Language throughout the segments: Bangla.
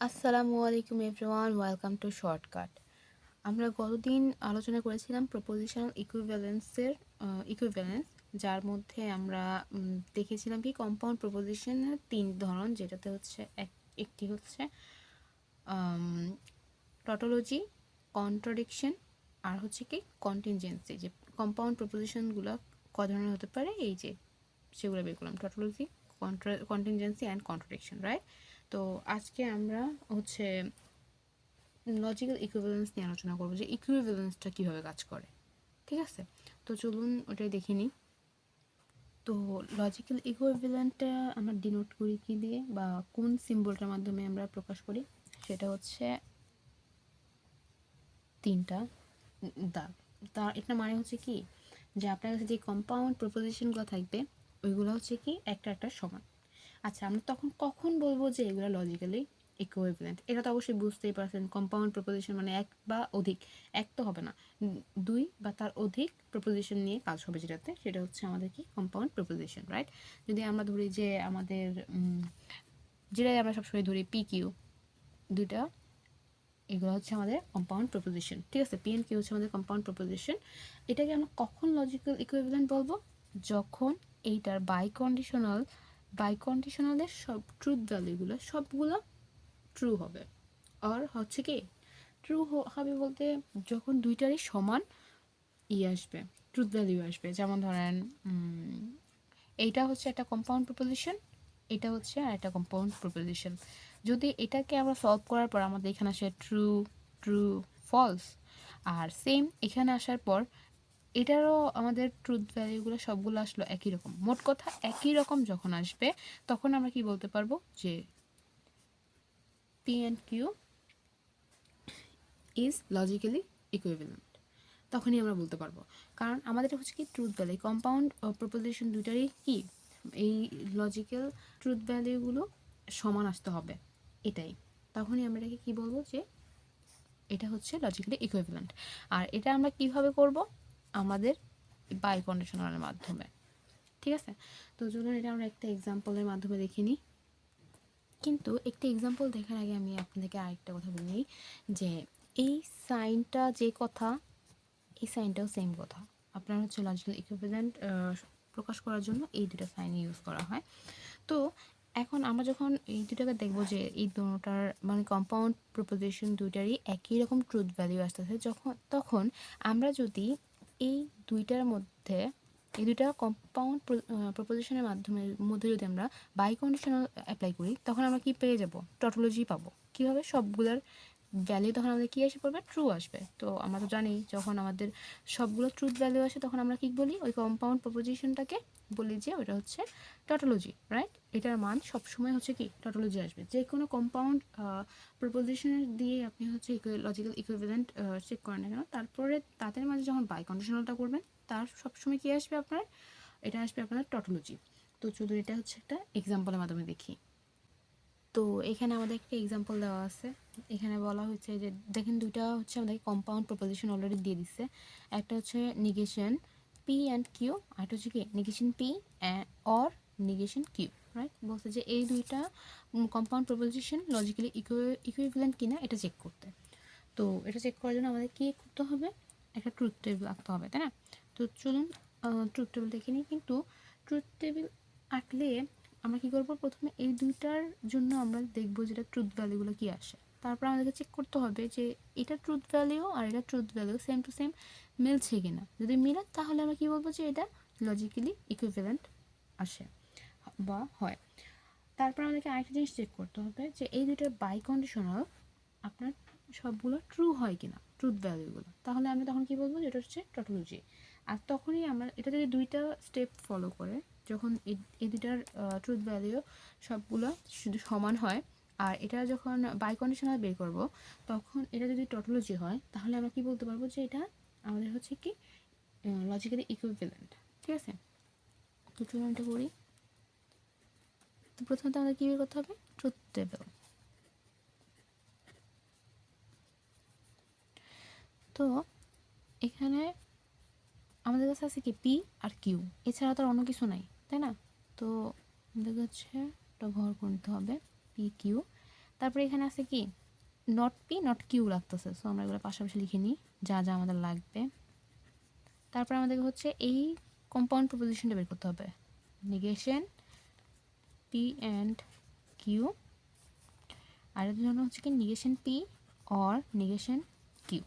আসসালামু আলাইকুম এভরিওয়ান, ওয়েলকাম টু শর্টকাট। আমরা গতদিন আলোচনা করেছিলাম প্রপোজিশনাল ইকুইভ্যালেন্সের ইকুইভ্যালেন্স, যার মধ্যে আমরা দেখেছিলাম কি কম্পাউন্ড প্রপোজিশনের তিন ধরন, যেটাতে হচ্ছে একটি হচ্ছে টটোলজি, কন্ট্রাডিকশন আর হচ্ছে কি কন্টিনজেন্সি। যে কম্পাউন্ড প্রপোজিশনগুলো ক ধরনের হতে পারে এই যে সেগুলো বের করলাম, tautology, contingency and contradiction, right? তো আজকে আমরা হচ্ছে লজিক্যাল ইকুইভ্যালেন্স নিয়ে আলোচনা করবো, যে ইকুইভ্যালেন্সটা কীভাবে কাজ করে। ঠিক আছে, তো চলুন ওটাই দেখে নিই। তো লজিক্যাল ইকুইভ্যালেন্টটা আমরা ডিনোট করি কী দিয়ে, বা কোন সিম্বলটার মাধ্যমে আমরা প্রকাশ করি, সেটা হচ্ছে তিনটা দাগ। তার এটা মানে হচ্ছে কি, যে আপনার কাছে যে কম্পাউন্ড প্রপোজিশনগুলো থাকবে ওইগুলো হচ্ছে কি একটা একটা সমান। আচ্ছা, আমরা তখন কখন বলবো যে এগুলো লজিক্যালি ইকুইভ্যালেন্ট? এটা তো অবশ্যই বুঝতেই পারছেন, কম্পাউন্ড প্রপোজিশন মানে এক বা অধিক, এক তো হবে না, দুই বা তার অধিক প্রপোজিশন নিয়ে কাজ হবে, সেটা হচ্ছে আমাদের কি কম্পাউন্ড প্রপোজিশন, রাইট? যদি আমরা ধরি যে আমাদের যেটাই আমরা সবসময় ধরি পি কিউ, দুইটা, এগুলো হচ্ছে আমাদের কম্পাউন্ড প্রপোজিশন। ঠিক আছে, পি এন্ড কিউ হচ্ছে আমাদের কম্পাউন্ড প্রপোজিশন। এটাকে আমরা কখন লজিক্যাল ইকুইভ্যালেন্ট বলবো? যখন এইটার বাইকন্ডিশনালের সব ট্রুথ ভ্যালুগুলো সবগুলো ট্রু হবে। আর হচ্ছে কি ট্রু হবে বলতে, যখন দুইটারই সমান আসবে, ট্রুথ ভ্যালু আসবে। যেমন ধরেন এইটা হচ্ছে একটা কম্পাউন্ড প্রপোজিশন, এটা হচ্ছে আর একটা কম্পাউন্ড প্রপোজিশন। যদি এটাকে আমরা সলভ করার পর আমাদের এখানে আসে ট্রু, ট্রু, ফলস, আর সেম এখানে আসার পর এটারও আমাদের ট্রুথ ভ্যালুগুলো সবগুলো আসলো একই রকম। মোট কথা একই রকম যখন আসবে, তখন আমরা কি বলতে পারবো, যে p and q is logically equivalent. তখনই আমরা বলতে পারবো, কারণ আমাদের হচ্ছে কি ট্রুথ ভ্যালু, কম্পাউন্ড প্রপোজিশন দুইটারই কি এই লজিক্যাল ট্রুথ ভ্যালুগুলো সমান আসতে হবে, এটাই। তখনই আমরা এটাকে কী বলবো, যে এটা হচ্ছে লজিক্যালি ইকুইভ্যালেন্ট। আর এটা আমরা কিভাবে করব, আমাদের বাই কন্ডিশনালের মাধ্যমে। ঠিক আছে, তো চলুন এটা আমরা একটা এক্সাম্পলের মাধ্যমে দেখে নিই। কিন্তু একটা এক্সাম্পল দেখার আগে আমি আপনাদেরকে আরেকটা কথা বলে নিই, যে এই সাইনটা যে কথা, এই সাইনটাও সেম কথা। আপনার হচ্ছে লজিক্যাল ইকুইভ্যালেন্ট প্রকাশ করার জন্য এই দুটো সাইন ইউজ করা হয়। তো এখন আমরা যখন এই দুটাকে দেখবো, যে এই দুটার মানে কম্পাউন্ড প্রপোজিশন দুইটারই একই রকম ট্রুথ ভ্যালু আসতেছে, তখন আমরা যদি এই দুইটার মধ্যে, এই দুইটা কম্পাউন্ড প্রপোজিশনের মধ্যে যদি আমরা বাই কন্ডিশনাল অ্যাপ্লাই করি, তখন আমরা কি পেয়ে যাব, টটোলজি পাবো। কীভাবে? সবগুলোর ভ্যালু তখন আমাদের কী এসে পড়বে, ট্রু আসবে। তো আমরা তো জানি, যখন আমাদের সবগুলো ট্রুথ ভ্যালু আসে, তখন আমরা কী বলি, ওই কম্পাউন্ড প্রপোজিশনটাকে বলি যে ওটা হচ্ছে টটোলজি, রাইট? এটার মান সবসময় হচ্ছে কি টটোলজি আসবে। যে কোনো কম্পাউন্ড প্রপোজিশনের দিয়ে আপনি হচ্ছে লজিক্যাল ইকুইভ্যালেন্ট চেক করেন না কেন, তারপরে তাদের মাঝে যখন বাই কন্ডিশনালটা করবেন, তার সবসময় কী আসবে আপনার, এটা আসবে আপনার টটোলজি। তো শুধু এটা হচ্ছে একটা এক্সাম্পলের মাধ্যমে দেখি। তো এখানে আমাদের একটা এক্সাম্পল দেওয়া আছে। এখানে বলা হচ্ছে যে দেখেন, দুইটা হচ্ছে আমাদের কম্পাউন্ড প্রপোজিশন অলরেডি দিয়ে দিচ্ছে। একটা হচ্ছে নিগেশন পি অ্যান্ড কিউ, আর একটা হচ্ছে কি negation p or negation q, right? বলছে যে এই দুইটা কম্পাউন্ড প্রপোজিশন লজিক্যালি ইকুইভ্যালেন্ট কিনা এটা চেক করতে। তো এটা চেক করার জন্য আমাদের কী করতে হবে, একটা ট্রুথ টেবিল আঁকতে হবে, তাই না? তো চলুন ট্রুথ টেবিল দেখে নিই। কিন্তু ট্রুথ টেবিল আঁকলে আমরা কী করবো, প্রথমে এই দুইটার জন্য আমরা দেখবো যেটা ট্রুথ ভ্যালুগুলো কী আসে। তারপর আমাদেরকে চেক করতে হবে যে এটা ট্রুথ ভ্যালু আর এটা truth value same to same মিলছে কিনা। যদি মিলে, তাহলে আমরা কী বলবো, যে এটা লজিক্যালি ইকুইভ্যালেন্ট আসে বা হয়। তারপর আমাদেরকে আরেকটা জিনিস চেক করতে হবে, যে এই দুইটার বাই কন্ডিশনাল আপনার সবগুলো ট্রু হয় কিনা, ট্রুথ ভ্যালুগুলো। তাহলে আমরা তখন কী বলবো, যে এটা হচ্ছে টটোলজি। আর তখনই আমরা এটা যদি দুইটা স্টেপ ফলো করে, যখন এই দুইটার ট্রুথ ভ্যালু সবগুলো শুধু সমান হয়, আর এটা যখন বাই কন্ডিশনাল বের করব, তখন এটা যদি টটোলজি হয়, তাহলে আমরা কি বলতে পারবো, যে এটা আমাদের হচ্ছে কি লজিক্যালি ইকুইভ্যালেন্ট। ঠিক আছে, তো চলুন এটা করি। তো প্রথমত আমাদের কী বের করতে হবে, ট্রুথ টেবিল। তো এখানে আমাদের কাছে আছে কি পি আর কিউ, এছাড়া তো আর অন্য কিছু নাই, তাই না? তো আমাদের হচ্ছে একটা ঘর করতে হবে পি কিউ। তারপরে এখানে আছে কি নট পি নট কিউ লাগতেছে, সো আমরা এগুলো পাশাপাশি লিখে নিই যা যা আমাদের লাগবে। তারপর আমাদের হচ্ছে এই কম্পাউন্ড প্রপোজিশনটা বের করতে হবে, নেগেশন পি অ্যান্ড কিউ, আর এর জন্য হচ্ছে কি negation p or negation q.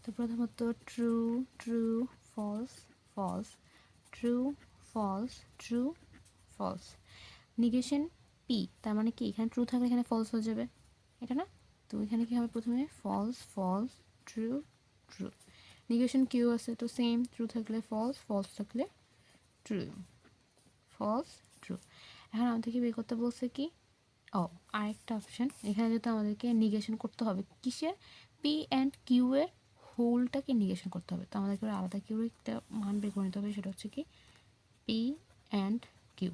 তো প্রথমত true true false false, true false true false. Negation p তার মানে কি এখানে ট্রু থাকলে এখানে ফলস হয়ে যাবে, এটা না? তো এখানে কি হবে, প্রথমে false false true true. Negation q আছে, তো সেম, ট্রু থাকলে ফলস, ফলস থাকলে ট্রু, ফলস ট্রু। এখন আমাদেরকে বের করতে বলছে কি, ও আরেকটা অপশান, এখানে যেহেতু আমাদেরকে নিগেশন করতে হবে কিসের, পি অ্যান্ড কিউ এর হোলটাকে নিগেশন করতে হবে, তো আমাদেরকে আলাদা কিউ একটা মান বের করে নিতে হবে, সেটা হচ্ছে কি পি অ্যান্ড কিউ।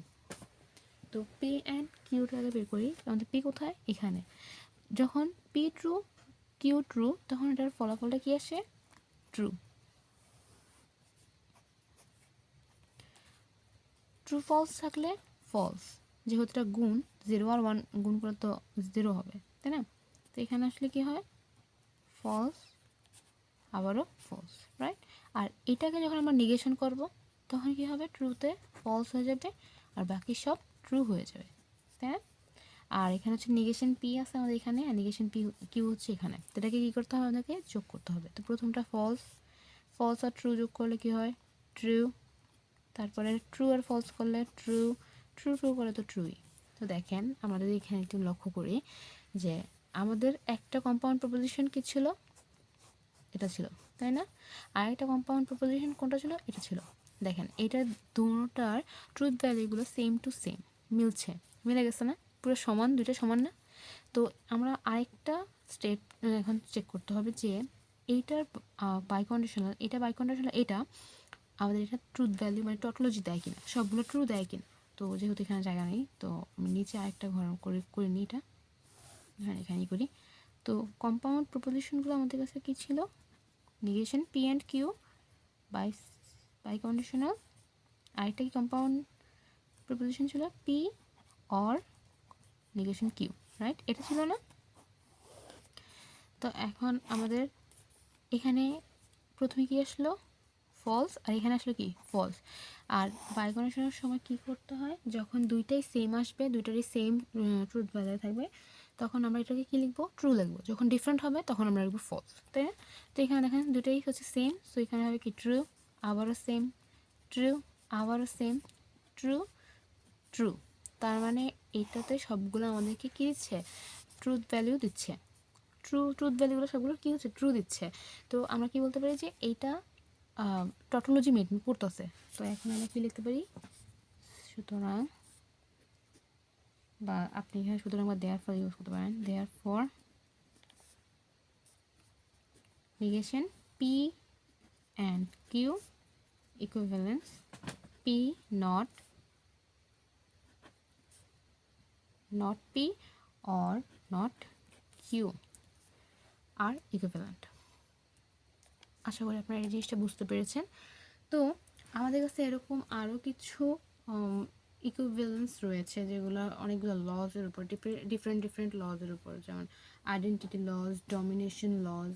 তো পি অ্যান্ড কিউটাকে বের করি, আমাদের পি কোথায়, এখানে। যখন পি ট্রু কিউ ট্রু তখন এটার ফলাফলটা কি আসে, ট্রু। ট্রু ফলস থাকলে ফলস, যেহেতু এটা গুণ, 0 আর 1 গুণ করে তো 0 হবে, তাই না? তো এখানে আসলে কি হয়, ফলস আবারও ফলস, রাইট? আর এটাকে যখন আমরা নিগেশন করব তখন কি হবে, ট্রুতে ফলস হয়ে যাবে আর বাকি সব ট্রু হয়ে যাবে, তাই না? আর এখানে হচ্ছে নেগেশন পি আছে আমাদের এখানে, আর নেগেশন পি কিউ হচ্ছে এখানে, তো এটাকে কী করতে হবে, আমাদেরকে যোগ করতে হবে। তো প্রথমটা ফলস, ফলস আর ট্রু যোগ করলে কি হয়, ট্রু। তারপরে ট্রু আর ফলস করলে ট্রু, ট্রু ট্রু করে তো ট্রুই। তো দেখেন আমরা যদি এখানে একটু লক্ষ্য করি যে আমাদের একটা কম্পাউন্ড প্রপোজিশন কি ছিল, এটা ছিল, তাই না? আর একটা কম্পাউন্ড প্রপোজিশন কোনটা ছিল, এটা ছিল। দেখেন এটা দুটোটার ট্রুথ ভ্যালুগুলো সেম টু সেম, মিলছে, মিলে গেছে না, পুরো সমান, দুইটা সমান না? তো আমরা আরেকটা স্টেপ এখন চেক করতে হবে যে এইটার বাইকন্ডিশনাল, এটা বাইকন্ডিশনাল, এটা আমাদের এটা ট্রুথ ভ্যালু মানে টটোলজি দেয় কিনা, সবগুলো ট্রু দেয় কিনা। তো যেহেতু এখানে জায়গা নেই, তো আমি নিচে আরেকটা ঘর করে নিই, এটা হ্যাঁ এখানেই করি। তো কম্পাউন্ড প্রপোজিশনগুলো আমাদের কাছে কী ছিল, negation p and q biconditional, আরেকটা কি কম্পাউন্ড প্রপোজিশন ছিল p or negation q, right? এটা ছিল না? তো এখন আমাদের এখানে প্রথমে কি আসলো, ফলস, আর এখানে আসলো কি ফলস। আর বাই কন্ডিশনের সময় কি করতে হয়, যখন দুইটাই সেম আসবে, দুইটারই সেম ট্রুথ ভ্যালু থাকবে, তখন আমরা এটাকে কী লিখবো, ট্রু লিখবো। যখন ডিফারেন্ট হবে তখন আমরা লিখবো ফলস, তাই না? তো এখানে দেখেন দুটোই হচ্ছে সেম, সো এখানে হবে কি ট্রু, আবারও সেম, ট্রু, আবারও সেম, ট্রু, ট্রু। তার মানে এটাতে সবগুলো আমাদেরকে কী দিচ্ছে, ট্রুথ ভ্যালু দিচ্ছে, ট্রুথ ভ্যালুগুলো সবগুলো কী হচ্ছে, ট্রু দিচ্ছে। তো আমরা কি বলতে পারি যে এইটা টটোলজি মেনটেন করতেছে। তো এখন আমরা কি লিখতে পারি, সুতরাং, বা আপনি এখানে সুতরাং বা দেয়ার ফর ইউজ করতে পারেন, therefore negation p and q equivalence p not p or not q are equivalent. আশা করি আপনারা এই জিনিসটা বুঝতে পেরেছেন। তো আমাদের কাছে এরকম আরও কিছু ইকুইভ্যালেন্স রয়েছে, যেগুলো অনেকগুলো লজের উপর, ডিফারেন্ট লজের উপর, যেমন identity law, domination law,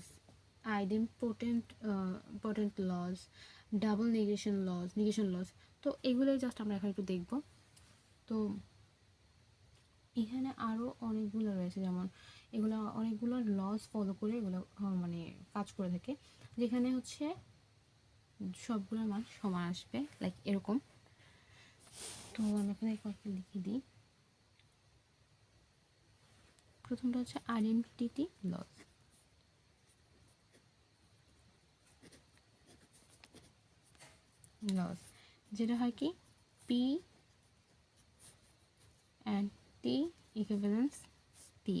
potent law, double negation law. তো এগুলোই জাস্ট আমরা এখন একটু দেখব। তো এখানে আরও অনেকগুলো রয়েছে, যেমন এগুলো অনেকগুলো লজ ফলো করে এগুলো মানে কাজ করে থাকে, যেখানে হচ্ছে সবগুলোর মান সমান আসবে, লাইক এরকম। তো আমি আপনাদের কয়েকটা লিখে দিই। প্রথমটা হচ্ছে আইডেন্টিটি লজ, যেটা হয় কি P and T equivalence P.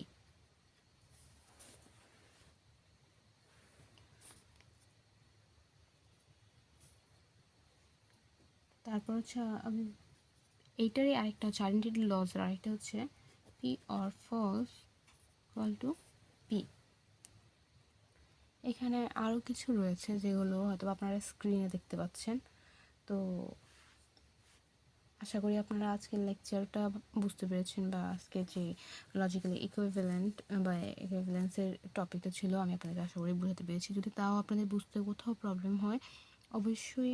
তারপর হচ্ছে আমি এইটারই আরেকটা হচ্ছে আইডেন্টিটি লস, আরেকটা হচ্ছে p or false equal to p. এখানে আরও কিছু রয়েছে যেগুলো হয়তো আপনারা স্ক্রিনে দেখতে পাচ্ছেন। তো আশা করি আপনারা আজকের লেকচারটা বুঝতে পেরেছেন, বা আজকে যে লজিক্যালি ইকুইভ্যালেন্ট বা ইকুইভ্যালেন্সের টপিকটা ছিল আমি আপনাদের আশা করি বোঝাতে পেরেছি। যদি তাও আপনাদের বুঝতে কোথাও প্রবলেম হয় অবশ্যই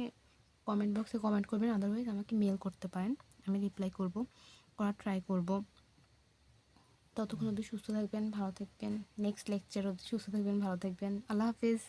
কমেন্ট বক্সে কমেন্ট করবেন, আদারওয়াইজ আমাকে মেল করতে পারেন, আমি রিপ্লাই করার ট্রাই করব। ততক্ষণ অবধি সুস্থ থাকবেন, ভালো থাকবেন, নেক্সট লেকচার অবধি সুস্থ থাকবেন, ভালো থাকবেন। আল্লাহ হাফিজ।